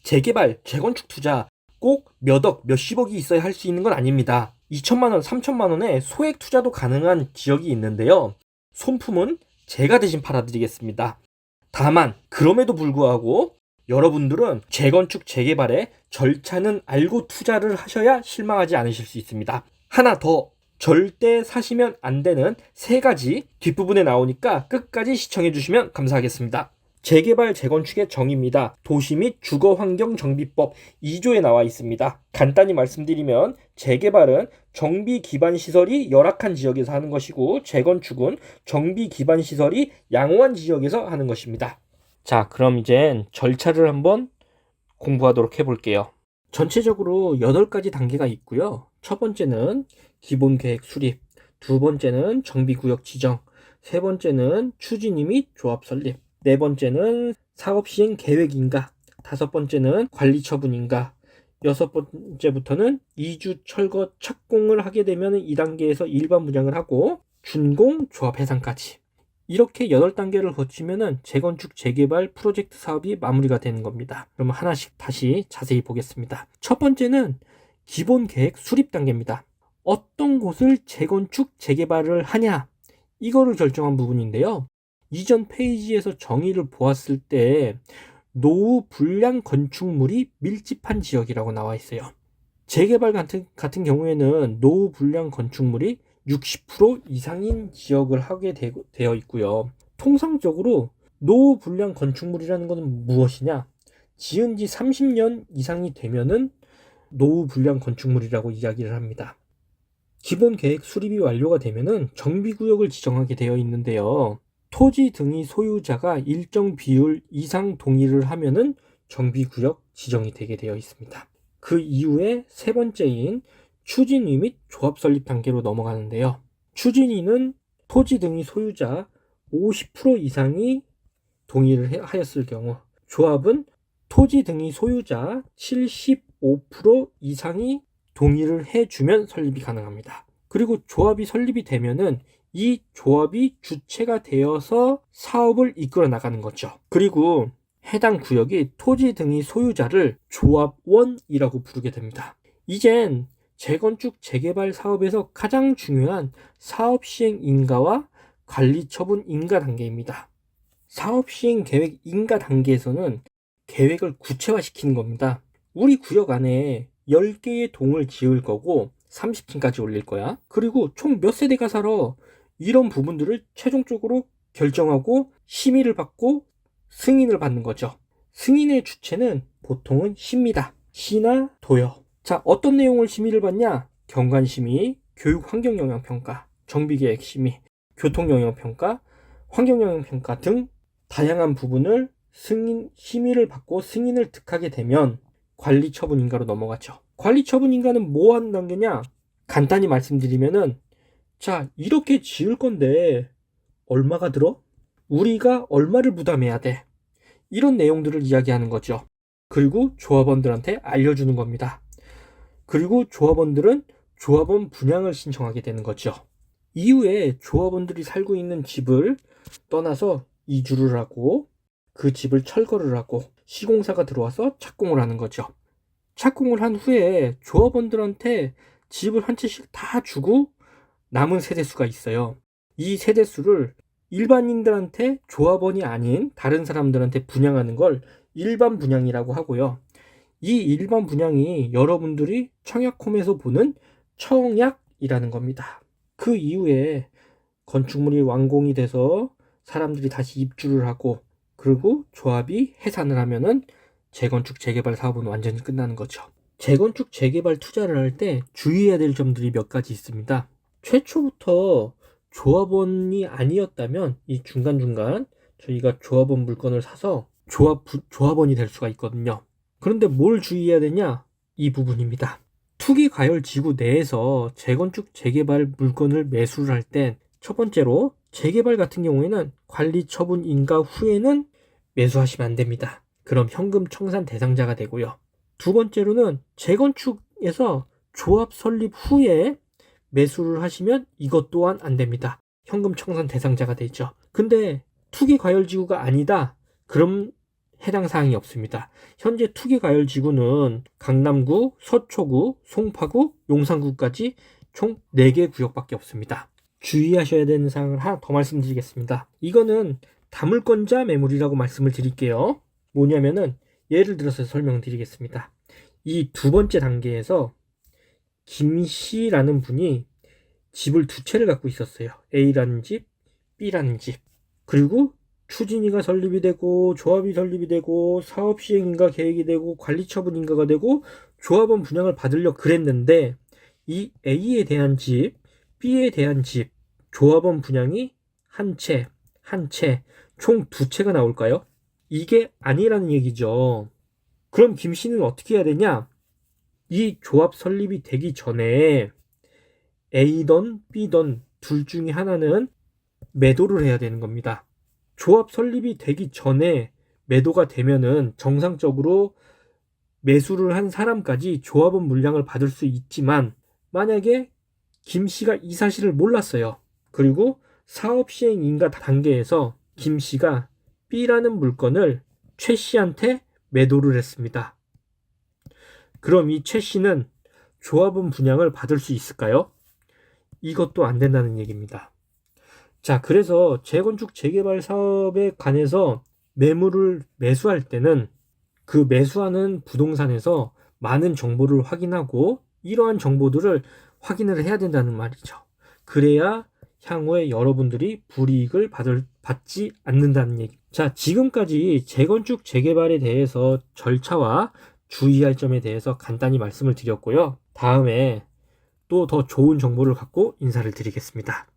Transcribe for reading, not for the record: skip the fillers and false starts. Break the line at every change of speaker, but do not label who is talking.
재개발, 재건축 투자 꼭 몇억, 몇십억이 있어야 할 수 있는 건 아닙니다. 2천만 원, 3천만 원의 소액 투자도 가능한 지역이 있는데요. 손품은 제가 대신 팔아드리겠습니다. 다만 그럼에도 불구하고 여러분들은 재건축, 재개발의 절차는 알고 투자를 하셔야 실망하지 않으실 수 있습니다. 하나 더, 절대 사시면 안 되는 3가지 뒷부분에 나오니까 끝까지 시청해 주시면 감사하겠습니다. 재개발, 재건축의 정의입니다. 도시 및 주거환경정비법 2조에 나와 있습니다. 간단히 말씀드리면 재개발은 정비 기반 시설이 열악한 지역에서 하는 것이고, 재건축은 정비 기반 시설이 양호한 지역에서 하는 것입니다. 자, 그럼 이제 절차를 한번 공부하도록 해볼게요. 전체적으로 8가지 단계가 있고요. 첫 번째는 기본계획 수립, 두 번째는 정비구역 지정, 세 번째는 추진위 및 조합 설립, 네 번째는 사업시행 계획인가, 다섯 번째는 관리처분인가, 여섯 번째부터는 이주 철거 착공을 하게 되면 2단계에서 일반 분양을 하고 준공 조합 해상까지, 이렇게 8단계를 거치면은 재건축 재개발 프로젝트 사업이 마무리가 되는 겁니다. 그럼 하나씩 다시 자세히 보겠습니다. 첫 번째는 기본 계획 수립 단계입니다. 어떤 곳을 재건축 재개발을 하냐, 이거를 결정한 부분인데요. 이전 페이지에서 정의를 보았을 때 노후 불량 건축물이 밀집한 지역이라고 나와 있어요. 재개발 같은 경우에는 노후 불량 건축물이 60% 이상인 지역을 하게 되어 있고요. 통상적으로 노후 불량 건축물이라는 것은 무엇이냐? 지은 지 30년 이상이 되면은 노후 불량 건축물이라고 이야기를 합니다. 기본 계획 수립이 완료가 되면은 정비구역을 지정하게 되어 있는데요. 토지 등의 소유자가 일정 비율 이상 동의를 하면은 정비구역 지정이 되게 되어 있습니다. 그 이후에 세 번째인 추진위 및 조합 설립 단계로 넘어가는데요. 추진위는 토지 등의 소유자 50% 이상이 동의를 하였을 경우, 조합은 토지 등의 소유자 75% 이상이 동의를 해주면 설립이 가능합니다. 그리고 조합이 설립이 되면은 이 조합이 주체가 되어서 사업을 이끌어 나가는 거죠. 그리고 해당 구역이 토지 등의 소유자를 조합원이라고 부르게 됩니다. 이젠 재건축 재개발 사업에서 가장 중요한 사업 시행 인가와 관리 처분 인가 단계입니다. 사업 시행 계획 인가 단계에서는 계획을 구체화시키는 겁니다. 우리 구역 안에 10개의 동을 지을 거고 30층까지 올릴 거야. 그리고 총 몇 세대가 살아, 이런 부분들을 최종적으로 결정하고 심의를 받고 승인을 받는 거죠. 승인의 주체는 보통은 시입니다. 시나 도요. 자, 어떤 내용을 심의를 받냐? 경관심의, 교육환경영향평가, 정비계획심의, 교통영향평가, 환경영향평가 등 다양한 부분을 심의를 받고 승인을 득하게 되면 관리처분인가로 넘어가죠. 관리처분인가는 뭐 하는 단계냐? 간단히 말씀드리면은, 자, 이렇게 지을 건데 얼마가 들어? 우리가 얼마를 부담해야 돼? 이런 내용들을 이야기하는 거죠. 그리고 조합원들한테 알려주는 겁니다. 그리고 조합원들은 조합원 분양을 신청하게 되는 거죠. 이후에 조합원들이 살고 있는 집을 떠나서 이주를 하고 그 집을 철거를 하고 시공사가 들어와서 착공을 하는 거죠. 착공을 한 후에 조합원들한테 집을 한 채씩 다 주고 남은 세대수가 있어요. 이 세대수를 일반인들한테, 조합원이 아닌 다른 사람들한테 분양하는 걸 일반 분양이라고 하고요. 이 일반 분양이 여러분들이 청약홈에서 보는 청약이라는 겁니다. 그 이후에 건축물이 완공이 돼서 사람들이 다시 입주를 하고, 그리고 조합이 해산을 하면은 재건축 재개발 사업은 완전히 끝나는 거죠. 재건축 재개발 투자를 할 때 주의해야 될 점들이 몇 가지 있습니다. 최초부터 조합원이 아니었다면 이 중간중간 저희가 조합원 물건을 사서 조합원이 될 수가 있거든요. 그런데 뭘 주의해야 되냐? 이 부분입니다. 투기과열지구 내에서 재건축 재개발 물건을 매수를 할 땐 첫 번째로 재개발 같은 경우에는 관리 처분 인가 후에는 매수하시면 안 됩니다. 그럼 현금 청산 대상자가 되고요. 두 번째로는 재건축에서 조합 설립 후에 매수를 하시면 이것 또한 안 됩니다. 현금 청산 대상자가 되죠. 근데 투기과열지구가 아니다, 그럼 해당 사항이 없습니다. 현재 투기과열지구는 강남구, 서초구, 송파구, 용산구까지 총 4개 구역밖에 없습니다. 주의하셔야 되는 사항을 하나 더 말씀드리겠습니다. 이거는 다물권자 매물이라고 말씀을 드릴게요. 뭐냐면은 예를 들어서 설명드리겠습니다. 이 두 번째 단계에서 김씨라는 분이 집을 두 채를 갖고 있었어요. A라는 집, B라는 집. 그리고 추진위가 설립이 되고 조합이 설립이 되고 사업 시행인가 계획이 되고 관리 처분인가가 되고 조합원 분양을 받으려 그랬는데 이 A에 대한 집, B에 대한 집, 조합원 분양이 한 채, 총 두 채가 나올까요? 이게 아니라는 얘기죠. 그럼 김 씨는 어떻게 해야 되냐? 이 조합 설립이 되기 전에 A던 B던 둘 중에 하나는 매도를 해야 되는 겁니다. 조합 설립이 되기 전에 매도가 되면은 정상적으로 매수를 한 사람까지 조합원 물량을 받을 수 있지만 만약에 김 씨가 이 사실을 몰랐어요. 그리고 사업 시행 인가 단계에서 김 씨가 B라는 물건을 최 씨한테 매도를 했습니다. 그럼 이 최 씨는 조합원 분양을 받을 수 있을까요? 이것도 안 된다는 얘기입니다. 자, 그래서 재건축 재개발 사업에 관해서 매물을 매수할 때는 그 매수하는 부동산에서 많은 정보를 확인하고 이러한 정보들을 확인을 해야 된다는 말이죠. 그래야 향후에 여러분들이 불이익을 받지 않는다는 얘기. 자, 지금까지 재건축 재개발에 대해서 절차와 주의할 점에 대해서 간단히 말씀을 드렸고요. 다음에 또 더 좋은 정보를 갖고 인사를 드리겠습니다.